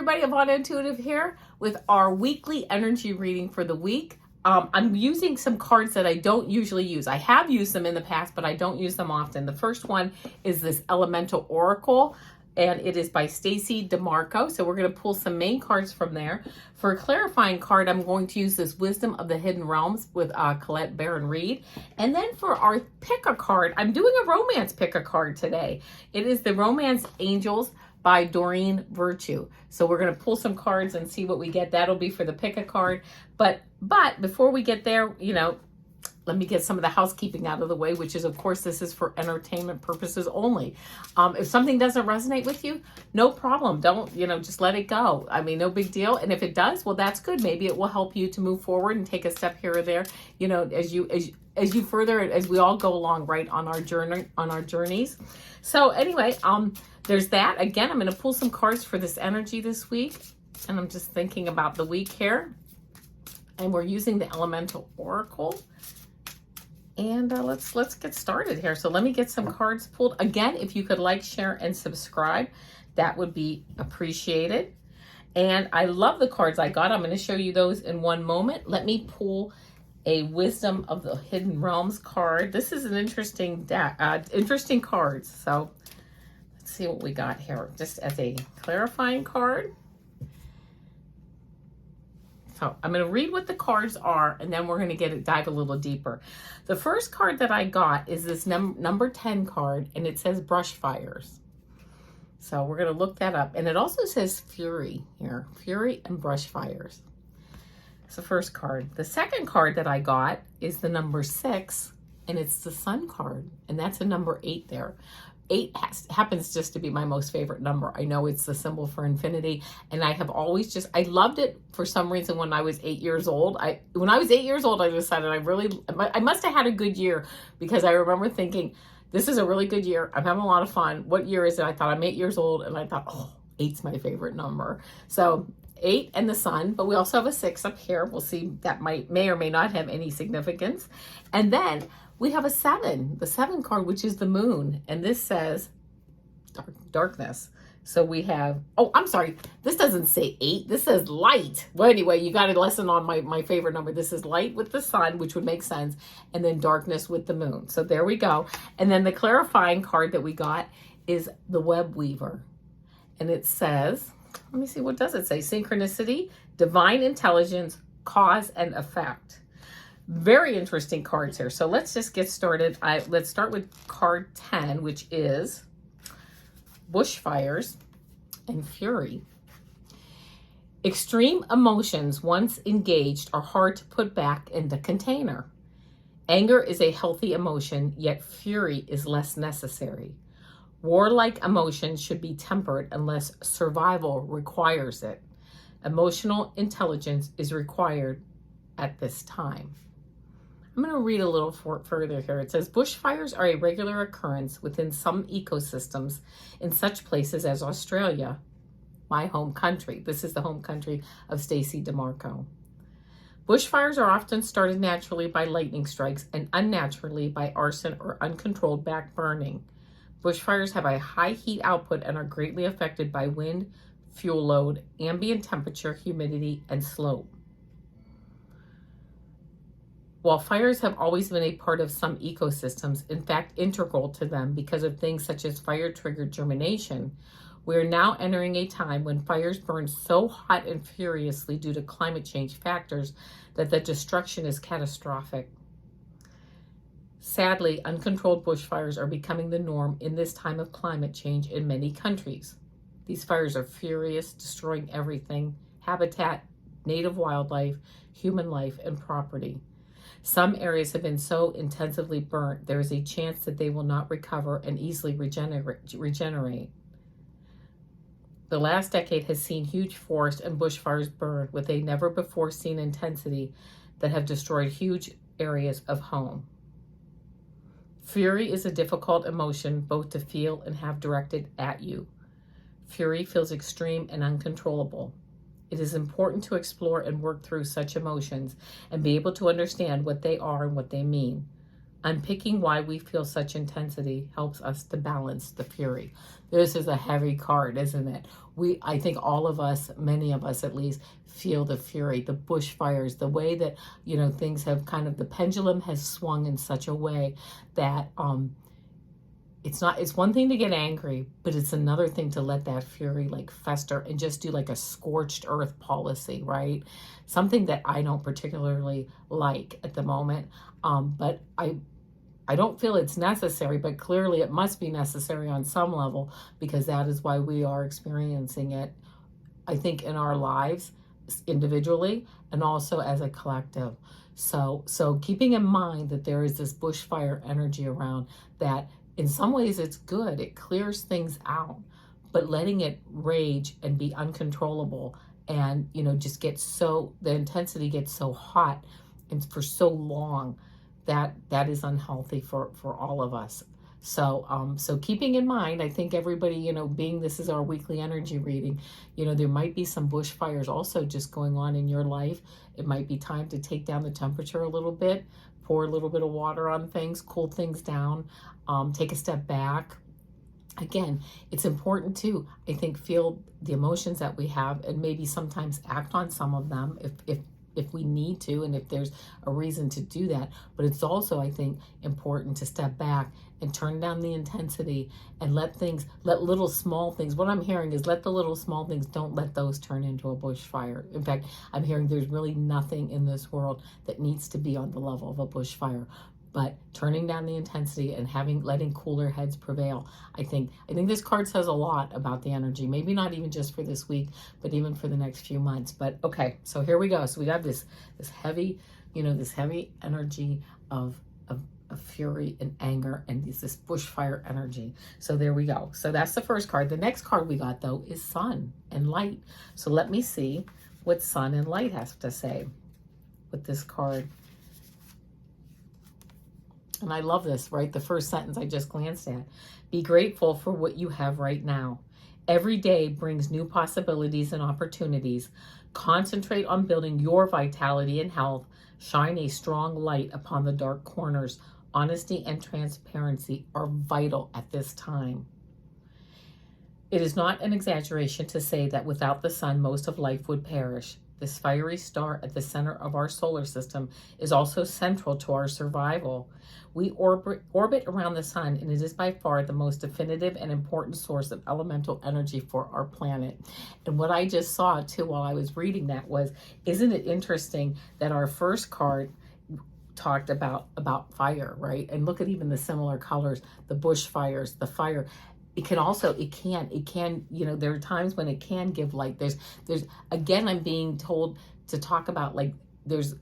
everybody, Yvonne Intuitive here with our weekly energy reading for the week. I'm using some cards that I don't usually use. I have used them in the past, but I don't use them often. The first one is this Elemental Oracle, and it is by Stacey, Demarco. So we're going to pull some main cards from there. For a clarifying card, I'm going to use this Wisdom of the Hidden Realms with Colette, Baron-Reid. And then for our pick a card, I'm doing a romance pick a card today. It is the Romance Angels by Doreen Virtue. So we're going to pull some cards and see what we get. That'll be for the pick a card. But before we get there, let me get some of the housekeeping out of the way, which is, of course, this is for entertainment purposes only. If something doesn't resonate with you, no problem. Don't, just let it go. I mean, no big deal. And if it does, well, that's good. Maybe it will help you to move forward and take a step here or there, as you further, as we all go along, right, on our journeys. So anyway, there's that. Again, I'm going to pull some cards for this energy this week. And I'm just thinking about the week here. And we're using the Elemental Oracle. And let's get started here. So let me get some cards pulled. Again, if you could like, share, and subscribe, that would be appreciated. And I love the cards I got. I'm going to show you those in one moment. Let me pull a Wisdom of the Hidden Realms card. This is an interesting card. So let's see what we got here. Just as a clarifying card. So I'm going to read what the cards are, and then we're going to dive a little deeper. The first card that I got is this number 10 card, and it says brush fires. So we're going to look that up. And it also says fury here, fury and brush fires. It's the first card. The second card that I got is the number 6, and it's the Sun card, and that's a number 8 there. 8 happens just to be my most favorite number. I know it's the symbol for infinity, and I have always I loved it for some reason when I was 8 years old. When I was 8 years old, I decided I must have had a good year, because I remember thinking, this is a really good year. I'm having a lot of fun. What year is it? I thought I'm 8 years old, and I thought, oh, 8's my favorite number. So 8 and the Sun, but we also have a 6 up here. We'll see, that may or may not have any significance. And then we have a 7, the 7 card, which is the Moon. And this says darkness. So we have, oh, I'm sorry. This doesn't say 8. This says light. Well, anyway, you got a lesson on my favorite number. This is light with the Sun, which would make sense. And then darkness with the Moon. So there we go. And then the clarifying card that we got is the Web Weaver. And it says, let me see, what does it say? Synchronicity, divine intelligence, cause and effect. Very interesting cards here. So let's just get started. Let's start with card 10, which is bushfires and fury. Extreme emotions, once engaged, are hard to put back in the container. Anger is a healthy emotion, yet fury is less necessary. Warlike emotions should be tempered unless survival requires it. Emotional intelligence is required at this time. I'm going to read a little further here. It says, bushfires are a regular occurrence within some ecosystems in such places as Australia, my home country. This is the home country of Stacey, Demarco. Bushfires are often started naturally by lightning strikes and unnaturally by arson or uncontrolled back burning. Bushfires have a high heat output and are greatly affected by wind, fuel load, ambient temperature, humidity, and slope. While fires have always been a part of some ecosystems, in fact integral to them because of things such as fire-triggered germination, we are now entering a time when fires burn so hot and furiously due to climate change factors that the destruction is catastrophic. Sadly, uncontrolled bushfires are becoming the norm in this time of climate change in many countries. These fires are furious, destroying everything: habitat, native wildlife, human life, and property. Some areas have been so intensively burnt, there is a chance that they will not recover and easily regenerate. The last decade has seen huge forest and bushfires burn with a never-before-seen intensity that have destroyed huge areas of home. Fury is a difficult emotion both to feel and have directed at you. Fury feels extreme and uncontrollable. It is important to explore and work through such emotions and be able to understand what they are and what they mean. Unpicking why we feel such intensity helps us to balance the fury. This is a heavy card, isn't it? I think all of us, many of us at least, feel the fury, the bushfires, the way that, things have the pendulum has swung in such a way that it's one thing to get angry, but it's another thing to let that fury fester and just do a scorched earth policy, right? Something that I don't particularly like at the moment. But I don't feel it's necessary, but clearly it must be necessary on some level, because that is why we are experiencing it, I think, in our lives individually and also as a collective. So keeping in mind that there is this bushfire energy around that, in some ways it's good, it clears things out, but letting it rage and be uncontrollable and, just the intensity gets so hot and for so long, that is unhealthy for all of us. So keeping in mind, I think everybody, being this is our weekly energy reading, there might be some bushfires also just going on in your life. It might be time to take down the temperature a little bit, pour a little bit of water on things, cool things down, take a step back. Again, it's important to, I think, feel the emotions that we have and maybe sometimes act on some of them if we need to, and if there's a reason to do that. But it's also, I think, important to step back and turn down the intensity and let little small things, what I'm hearing is let the little small things, don't let those turn into a bushfire. In fact, I'm hearing there's really nothing in this world that needs to be on the level of a bushfire. But turning down the intensity and letting cooler heads prevail. I think this card says a lot about the energy. Maybe not even just for this week, but even for the next few months. But okay, so here we go. So we got this heavy, this heavy energy of fury and anger, and this bushfire energy. So there we go. So that's the first card. The next card we got, though, is sun and light. So let me see what sun and light has to say with this card. And I love this, right? The first sentence I just glanced at. Be grateful for what you have right now. Every day brings new possibilities and opportunities. Concentrate on building your vitality and health. Shine a strong light upon the dark corners. Honesty and transparency are vital at this time. It is not an exaggeration to say that without the sun, most of life would perish. This fiery star at the center of our solar system is also central to our survival. We orbit around the sun, and it is by far the most definitive and important source of elemental energy for our planet. And what I just saw, too, while I was reading that was, isn't it interesting that our first card talked about fire, right? And look at even the similar colors, the bushfires, the fire. It can, there are times when it can give light. There's again, I'm being told to talk about there's,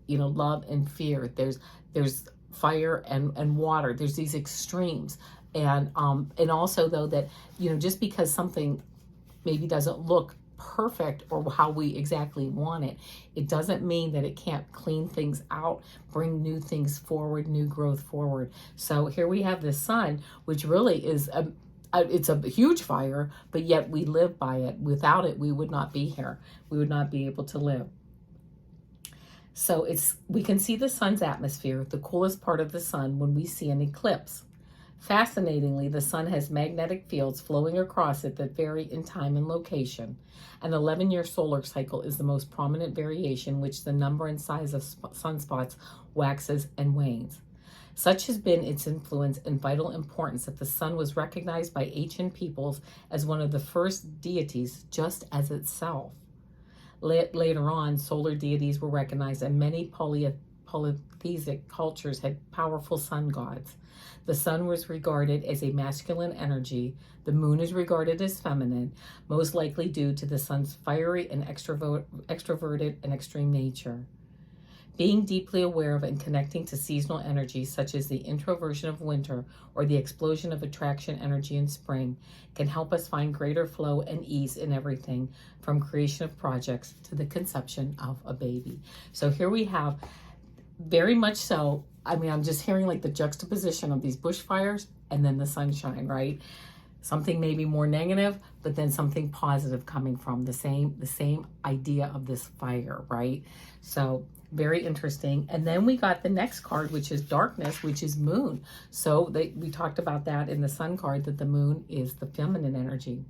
love and fear. There's fire and water. There's these extremes. And also, though, that, just because something maybe doesn't look perfect or how we exactly want it, it doesn't mean that it can't clean things out, bring new things forward, new growth forward. So here we have the sun, which really is it's a huge fire, but yet we live by it. Without it, we would not be here. We would not be able to live. So we can see the sun's atmosphere, the coolest part of the sun, when we see an eclipse. Fascinatingly, the sun has magnetic fields flowing across it that vary in time and location. An 11-year solar cycle is the most prominent variation, which the number and size of sunspots waxes and wanes. Such has been its influence and vital importance that the sun was recognized by ancient peoples as one of the first deities, just as itself. Later on, solar deities were recognized, and many polytheistic cultures had powerful sun gods. The sun was regarded as a masculine energy. The moon is regarded as feminine, most likely due to the sun's fiery and extroverted and extreme nature. Being deeply aware of and connecting to seasonal energies such as the introversion of winter or the explosion of attraction energy in spring can help us find greater flow and ease in everything from creation of projects to the conception of a baby. So here we have, very much so, I'm just hearing the juxtaposition of these bushfires and then the sunshine, right? Something maybe more negative, but then something positive coming from the same idea of this fire, right? So very interesting. And then we got the next card, which is darkness, which is moon. So we talked about that in the sun card, that the moon is the feminine energy.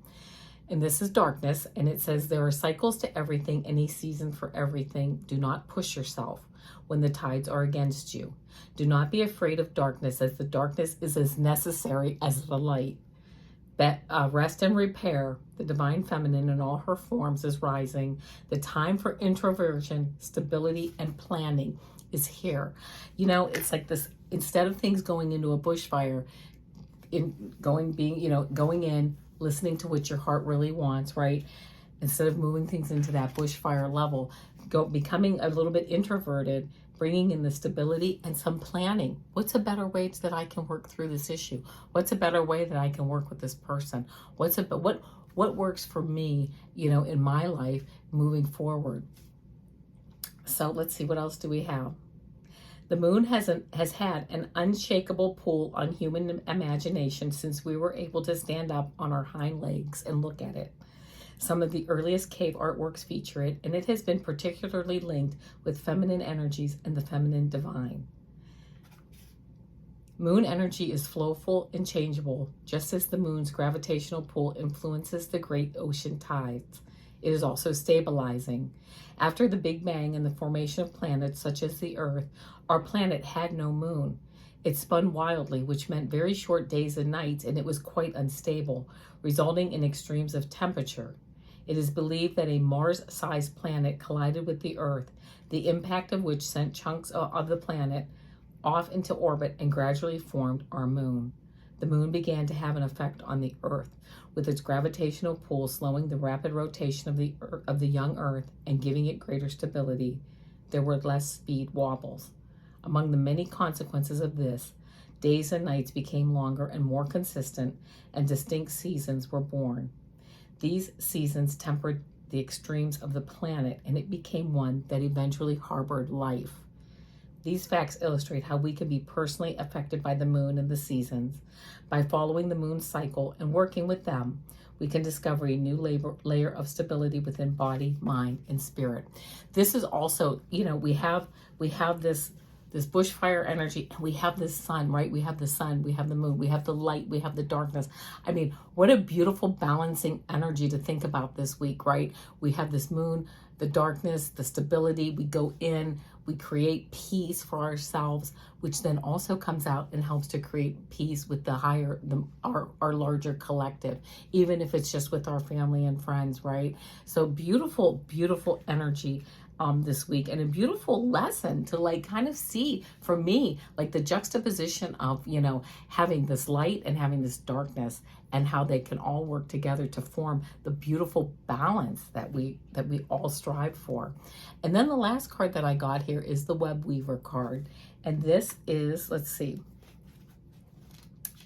And this is darkness, and it says there are cycles to everything, any season for everything. Do not push yourself when the tides are against you. Do not be afraid of darkness, as the darkness is as necessary as the light. Rest and repair, the divine feminine in all her forms is rising. The time for introversion, stability, and planning is here. You know, it's like this, instead of things going into a bushfire, going in, listening to what your heart really wants, right? Instead of moving things into that bushfire level, becoming a little bit introverted, bringing in the stability and some planning. What's a better way that I can work through this issue? What's a better way that I can work with this person? What works for me, you know, in my life moving forward? So let's see, what else do we have? The moon has had an unshakable pull on human imagination since we were able to stand up on our hind legs and look at it. Some of the earliest cave artworks feature it, and it has been particularly linked with feminine energies and the feminine divine. Moon energy is flowful and changeable, just as the moon's gravitational pull influences the great ocean tides. It is also stabilizing. After the Big Bang and the formation of planets such as the Earth, our planet had no moon. It spun wildly, which meant very short days and nights, and it was quite unstable, resulting in extremes of temperature. It is believed that a Mars-sized planet collided with the Earth, the impact of which sent chunks of the planet off into orbit and gradually formed our moon. The moon began to have an effect on the Earth, with its gravitational pull slowing the rapid rotation of the young Earth and giving it greater stability. There were less speed wobbles. Among the many consequences of this, days and nights became longer and more consistent, and distinct seasons were born. These seasons tempered the extremes of the planet, and it became one that eventually harbored life. These facts illustrate how we can be personally affected by the moon and the seasons. By following the moon's cycle and working with them, we can discover a new layer of stability within body, mind, and spirit. This is also, you know, we have this bushfire energy, and we have this sun, right? We have the sun, we have the moon, we have the light, we have the darkness. I mean, what a beautiful balancing energy to think about this week, right? We have this moon, the darkness, the stability. We go in, we create peace for ourselves, which then also comes out and helps to create peace with our larger collective, even if it's just with our family and friends, right? So beautiful, beautiful energy this week, and a beautiful lesson to like kind of see, for me, like the juxtaposition of, you know, having this light and having this darkness, and how they can all work together to form the beautiful balance that we all strive for. And then the last card that I got here is the Web Weaver card, and this is, let's see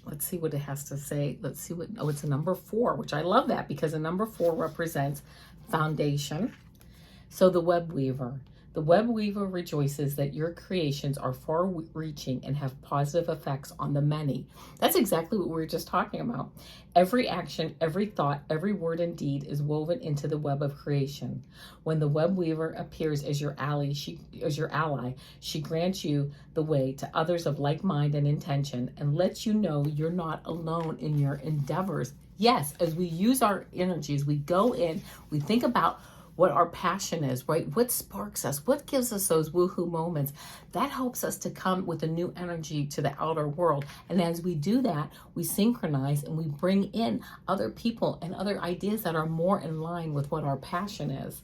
what it has to say. Let's see what, oh, it's a number 4, which I love that, because a number 4 represents foundation. So the Web Weaver. The Web Weaver rejoices that your creations are far-reaching and have positive effects on the many. That's exactly what we were just talking about. Every action, every thought, every word and deed is woven into the web of creation. When the Web Weaver appears as your ally, she grants you the way to others of like mind and intention, and lets you know you're not alone in your endeavors. Yes, as we use our energies, we go in, we think about what our passion is, right? What sparks us? What gives us those woohoo moments? That helps us to come with a new energy to the outer world. And as we do that, we synchronize and we bring in other people and other ideas that are more in line with what our passion is.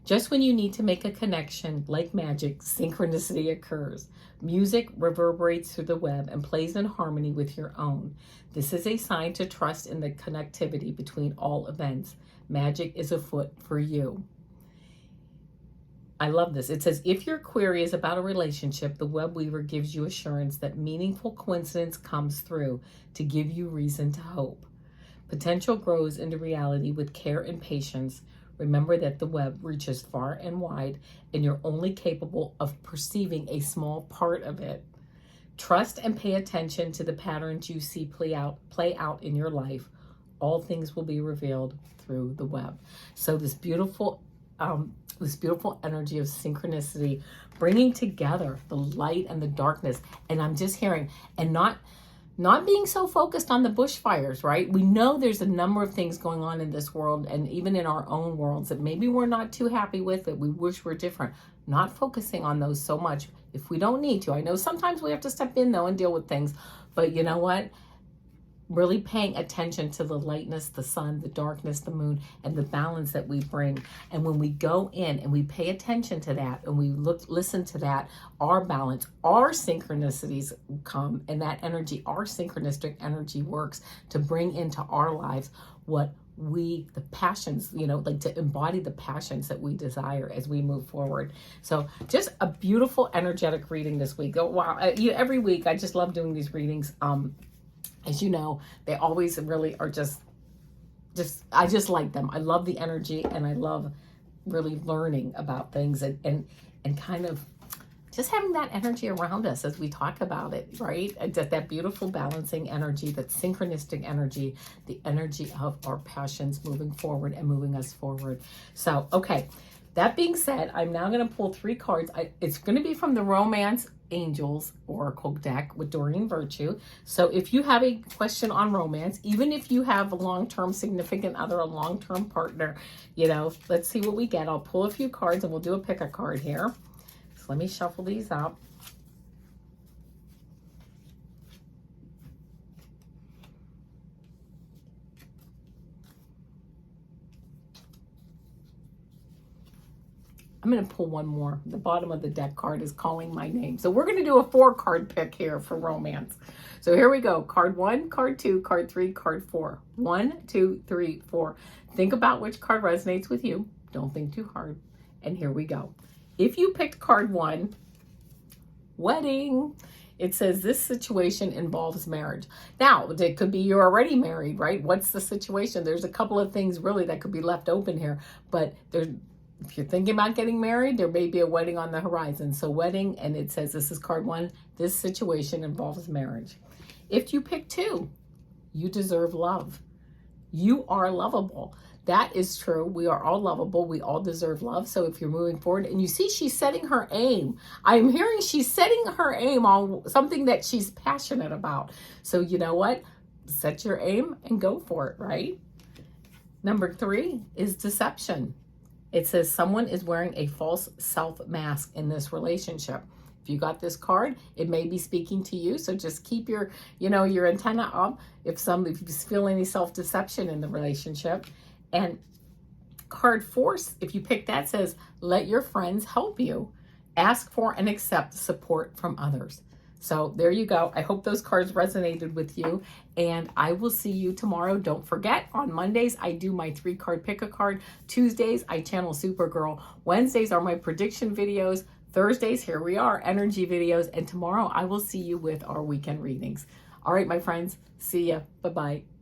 Just when you need to make a connection, like magic, synchronicity occurs. Music reverberates through the web and plays in harmony with your own. This is a sign to trust in the connectivity between all events. Magic is afoot for you. I love this. It says, if your query is about a relationship, the Web Weaver gives you assurance that meaningful coincidence comes through to give you reason to hope. Potential grows into reality with care and patience. Remember that the web reaches far and wide, and you're only capable of perceiving a small part of it. Trust and pay attention to the patterns you see play out in your life. all things will be revealed through the web. So this beautiful energy of synchronicity, bringing together the light and the darkness. And I'm just hearing, and not being so focused on the bushfires, right? We know there's a number of things going on in this world and even in our own worlds that maybe we're not too happy with, that we wish were different. Not focusing on those so much if we don't need to. I know sometimes we have to step in though and deal with things, but you know what? Really paying attention to the lightness, the sun, the darkness, the moon, and the balance that we bring. And when we go in and we pay attention to that and we listen to that, our balance, our synchronicities come, and that energy, our synchronistic energy works to bring into our lives what the passions, like to embody the passions that we desire as we move forward. So just a beautiful energetic reading this week. Oh, wow. Every week, I just love doing these readings. As you know, they always really are I just like them. I love the energy, and I love really learning about things and kind of just having that energy around us as we talk about it, right? That beautiful balancing energy, that synchronistic energy, the energy of our passions moving forward and moving us forward. So, okay. That being said, I'm now going to pull 3 cards. It's going to be from the Romance Angels Oracle deck with Doreen Virtue. So if you have a question on romance, even if you have a long-term significant other, a long-term partner, let's see what we get. I'll pull a few cards and we'll do a pick a card here. So let me shuffle these up. I'm going to pull one more. The bottom of the deck card is calling my name. So we're going to do a 4-card pick here for romance. So here we go. Card 1, card 2, card 3, card 4. 1, 2, 3, 4. Think about which card resonates with you. Don't think too hard. And here we go. If you picked card 1, wedding. It says this situation involves marriage. Now, it could be you're already married, right? What's the situation? There's a couple of things really that could be left open here, but if you're thinking about getting married, there may be a wedding on the horizon. So wedding, and it says this is card 1. This situation involves marriage. If you pick 2, you deserve love. You are lovable. That is true. We are all lovable. We all deserve love. So if you're moving forward, and you see she's setting her aim. I'm hearing she's setting her aim on something that she's passionate about. So you know what? Set your aim and go for it, right? Number 3 is deception. It says someone is wearing a false self mask in this relationship. If you got this card, it may be speaking to you. So just keep your antenna up if you feel any self-deception in the relationship. And card 4, if you pick that, says, let your friends help you. Ask for and accept support from others. So there you go. I hope those cards resonated with you, and I will see you tomorrow. Don't forget, on Mondays, I do my 3-card pick a card. Tuesdays, I channel Supergirl. Wednesdays are my prediction videos. Thursdays, here we are, energy videos. And tomorrow, I will see you with our weekend readings. All right, my friends, see ya. Bye-bye.